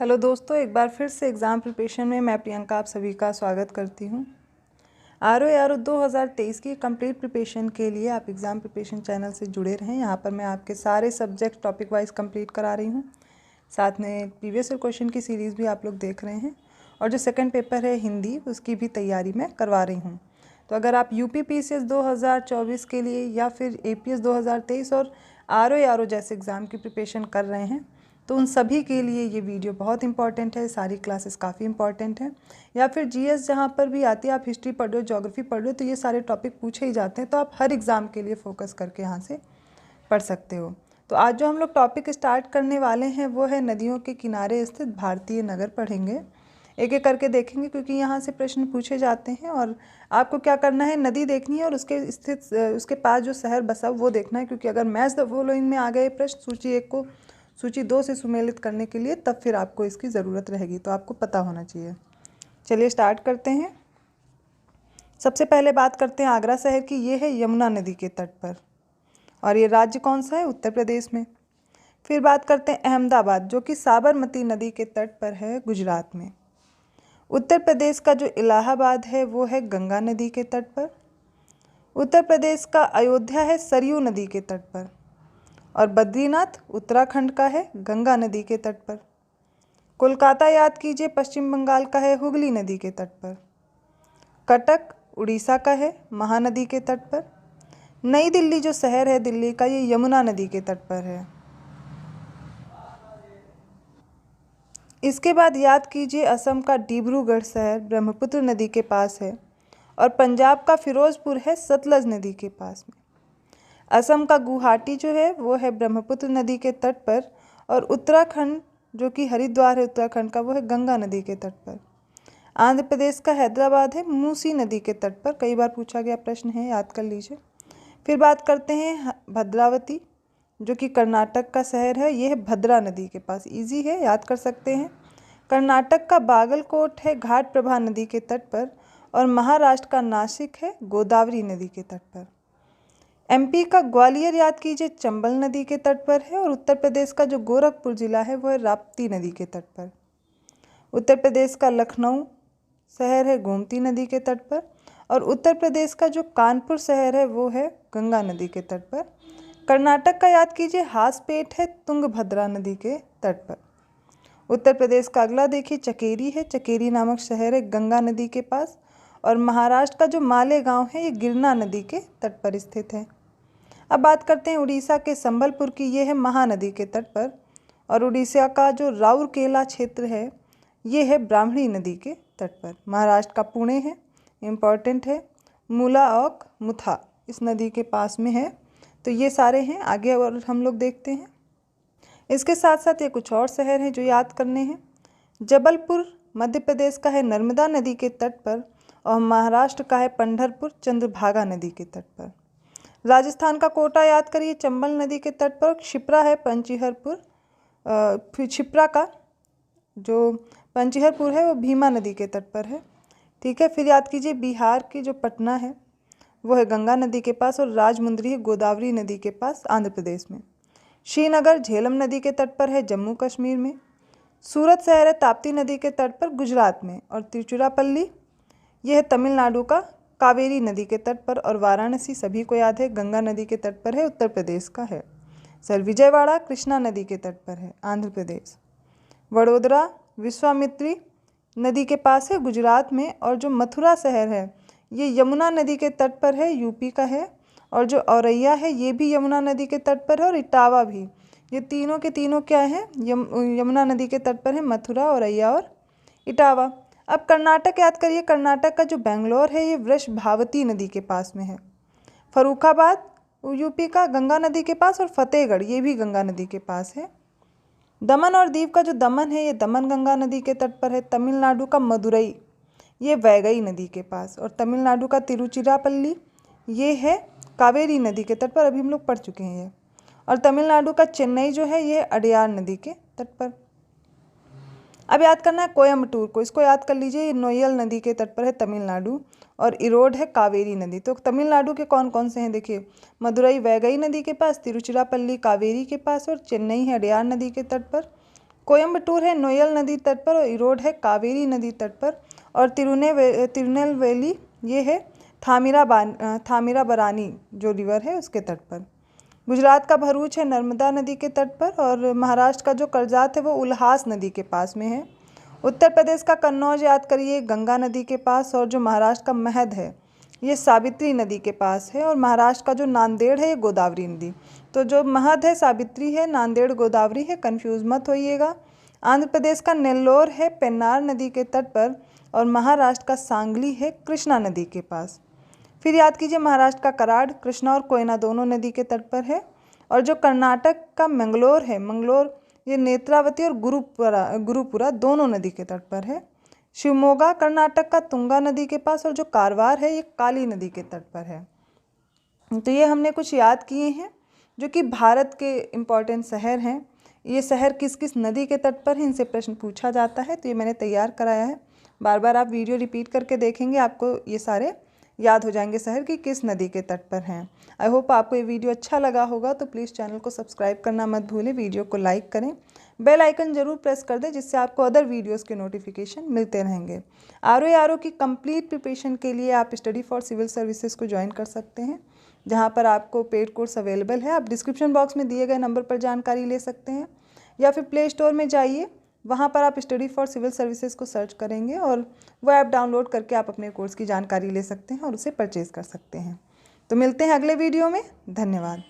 Hello दोस्तों, एक बार फिर से एग्ज़ाम प्रिपरेशन में मैं प्रियंका आप सभी का स्वागत करती हूँ। आर 2023 की कंप्लीट प्रिपरेशन के लिए आप एग्ज़ाम प्रिपरेशन चैनल से जुड़े रहें। यहाँ पर मैं आपके सारे सब्जेक्ट टॉपिक वाइज कंप्लीट करा रही हूँ। साथ में प्रीवियस ईयर क्वेश्चन की सीरीज़ भी आप लोग देख रहे हैं और जो सेकंड पेपर है हिंदी, उसकी भी तैयारी मैं करवा रही हूँ। तो अगर आप UPPCS 2024 के लिए या फिर APS 2023 और RO जैसे एग्ज़ाम की प्रिपरेशन कर रहे हैं तो उन सभी के लिए ये वीडियो बहुत इंपॉर्टेंट है। सारी क्लासेस काफ़ी इंपॉर्टेंट हैं। या फिर GS जहाँ पर भी आती है, आप हिस्ट्री पढ़ रहे हो, ज्योग्राफी पढ़ रहे हो, तो ये सारे टॉपिक पूछे ही जाते हैं, तो आप हर एग्ज़ाम के लिए फोकस करके यहाँ से पढ़ सकते हो। तो आज जो हम लोग टॉपिक स्टार्ट करने वाले हैं वो है नदियों के किनारे स्थित भारतीय नगर पढ़ेंगे। एक एक करके देखेंगे क्योंकि यहाँ से प्रश्न पूछे जाते हैं और आपको क्या करना है, नदी देखनी है और उसके पास जो शहर बसा वो देखना है। क्योंकि अगर मैच द फॉलोइंग में आ गए प्रश्न सूची 1 को सूची 2 से सुमेलित करने के लिए, तब फिर आपको इसकी ज़रूरत रहेगी, तो आपको पता होना चाहिए। चलिए स्टार्ट करते हैं। सबसे पहले बात करते हैं आगरा शहर की। ये है यमुना नदी के तट पर और ये राज्य कौन सा है? उत्तर प्रदेश में। फिर बात करते हैं अहमदाबाद, जो कि साबरमती नदी के तट पर है, गुजरात में। उत्तर प्रदेश का जो इलाहाबाद है वो है गंगा नदी के तट पर। उत्तर प्रदेश का अयोध्या है सरयू नदी के तट पर और बद्रीनाथ उत्तराखंड का है गंगा नदी के तट पर। कोलकाता याद कीजिए पश्चिम बंगाल का है हुगली नदी के तट पर। कटक उड़ीसा का है महानदी के तट पर। नई दिल्ली जो शहर है दिल्ली का, ये यमुना नदी के तट पर है। इसके बाद याद कीजिए असम का डिब्रूगढ़ शहर ब्रह्मपुत्र नदी के पास है और पंजाब का फिरोजपुर है सतलज नदी के पास में। असम का गुवाहाटी जो है वो है ब्रह्मपुत्र नदी के तट पर और उत्तराखंड जो कि हरिद्वार है उत्तराखंड का, वो है गंगा नदी के तट पर। आंध्र प्रदेश का हैदराबाद है मूसी नदी के तट पर। कई बार पूछा गया प्रश्न है, याद कर लीजिए। फिर बात करते हैं भद्रावती, जो कि कर्नाटक का शहर है। ये है भद्रा नदी के पास, इजी है, याद कर सकते हैं। कर्नाटक का बागलकोट है घाट प्रभा नदी के तट पर और महाराष्ट्र का नासिक है गोदावरी नदी के तट पर। MP का ग्वालियर याद कीजिए चंबल नदी के तट पर है और उत्तर प्रदेश का जो गोरखपुर जिला है वो है राप्ती नदी के तट पर। उत्तर प्रदेश का लखनऊ शहर है गोमती नदी के तट पर और उत्तर प्रदेश का जो कानपुर शहर है वो है गंगा नदी के तट पर। कर्नाटक का याद कीजिए हासपेट है तुंगभद्रा नदी के तट पर। उत्तर प्रदेश का अगला देखिए चकेरी है, चकेरी नामक शहर है गंगा नदी के पास और महाराष्ट्र का जो मालेगांव है ये गिरना नदी के तट पर स्थित है। अब बात करते हैं उड़ीसा के संबलपुर की। ये है महानदी के तट पर और उड़ीसा का जो राउरकेला क्षेत्र है ये है ब्राह्मणी नदी के तट पर। महाराष्ट्र का पुणे है, इम्पॉर्टेंट है। मूला और मुथा इस नदी के पास में है। तो ये सारे हैं, आगे और हम लोग देखते हैं। इसके साथ साथ ये कुछ और शहर हैं जो याद करने हैं। जबलपुर मध्य प्रदेश का है नर्मदा नदी के तट पर और महाराष्ट्र का है पंढरपुर चंद्रभागा नदी के तट पर। राजस्थान का कोटा याद करिए चंबल नदी के तट पर। क्षिप्रा है पंचीहरपुर, फिर क्षिप्रा का जो पंचीहरपुर है वो भीमा नदी के तट पर है, ठीक है। फिर याद कीजिए बिहार की जो पटना है वो है गंगा नदी के पास और राजमुंद्री है गोदावरी नदी के पास आंध्र प्रदेश में। श्रीनगर झेलम नदी के तट पर है जम्मू कश्मीर में। सूरत शहर है ताप्ती नदी के तट पर गुजरात में और तिरुचिरापल्ली यह है तमिलनाडु का कावेरी नदी के तट पर और वाराणसी सभी को याद है गंगा नदी के तट पर है, उत्तर प्रदेश का है। सर विजयवाड़ा कृष्णा नदी के तट पर है, आंध्र प्रदेश। वडोदरा विश्वामित्री नदी के पास है गुजरात में और जो मथुरा शहर है ये यमुना नदी के तट पर है, यूपी का है। और जो औरैया है ये भी यमुना नदी के तट पर है और इटावा भी, ये तीनों के तीनों क्या है यमुना नदी के तट पर है, मथुरा, औरैया और इटावा। अब कर्नाटक याद करिए, कर्नाटक का जो बेंगलोर है ये वृषभावती नदी के पास में है। फरुखाबाद यूपी का गंगा नदी के पास और फतेहगढ़ ये भी गंगा नदी के पास है। दमन और दीव का जो दमन है ये दमन गंगा नदी के तट पर है। तमिलनाडु का मदुरई ये वैगई नदी के पास और तमिलनाडु का तिरुचिरापल्ली ये है कावेरी नदी के तट पर, अभी हम लोग पढ़ चुके हैं ये। और तमिलनाडु का चेन्नई जो है ये अड़यार नदी के तट पर। अब याद करना है कोयम्बटूर को, इसको याद कर लीजिए, ये नोयल नदी के तट पर है तमिलनाडु और इरोड है कावेरी नदी। तो तमिलनाडु के कौन कौन से हैं देखिए, मदुरई वैगई नदी के पास, तिरुचिरापल्ली कावेरी के पास और चेन्नई है अड़यार नदी के तट पर। कोयम्बटूर है नोयल नदी तट पर और इरोड है कावेरी नदी तट पर। और तिरुनेलवेली ये है थामिराबरानी जो रिवर है उसके तट पर। गुजरात का भरूच है नर्मदा नदी के तट पर। और महाराष्ट्र का जो करजात है वो उल्हास नदी के पास में है। उत्तर प्रदेश का कन्नौज याद करिए गंगा नदी के पास। और जो महाराष्ट्र का महद है ये सावित्री नदी के पास है। और महाराष्ट्र का जो नांदेड़ है ये गोदावरी नदी। तो जो महद है सावित्री है, नांदेड़ गोदावरी है, कन्फ्यूज़ मत होइएगा। आंध्र प्रदेश का नेल्लोर है पेन्नार नदी के तट पर। और महाराष्ट्र का सांगली है कृष्णा नदी के पास। फिर याद कीजिए महाराष्ट्र का कराड़ कृष्णा और कोयना दोनों नदी के तट पर है। और जो कर्नाटक का मंगलोर है, मंगलोर ये नेत्रावती और गुरुपुरा दोनों नदी के तट पर है। शिवमोगा कर्नाटक का तुंगा नदी के पास। और जो कारवार है ये काली नदी के तट पर है। तो ये हमने कुछ याद किए हैं जो कि भारत के इम्पॉर्टेंट शहर हैं। ये शहर किस किस नदी के तट पर है इनसे प्रश्न पूछा जाता है, तो ये मैंने तैयार कराया है। बार बार आप वीडियो रिपीट करके देखेंगे, आपको ये सारे याद हो जाएंगे शहर की किस नदी के तट पर हैं। आई होप आपको ये वीडियो अच्छा लगा होगा, तो प्लीज़ चैनल को सब्सक्राइब करना मत भूलें, वीडियो को लाइक करें, बेल आइकन जरूर प्रेस कर दें जिससे आपको अदर वीडियोस के नोटिफिकेशन मिलते रहेंगे। आरओ की कंप्लीट प्रिपरेशन के लिए आप स्टडी फॉर सिविल सर्विसेज को ज्वाइन कर सकते हैं, जहाँ पर आपको पेड कोर्स अवेलेबल है। आप डिस्क्रिप्शन बॉक्स में दिए गए नंबर पर जानकारी ले सकते हैं, या फिर प्ले स्टोर में जाइए, वहाँ पर आप स्टडी फॉर सिविल सर्विसेज को सर्च करेंगे और वो ऐप डाउनलोड करके आप अपने कोर्स की जानकारी ले सकते हैं और उसे परचेज़ कर सकते हैं। तो मिलते हैं अगले वीडियो में। धन्यवाद।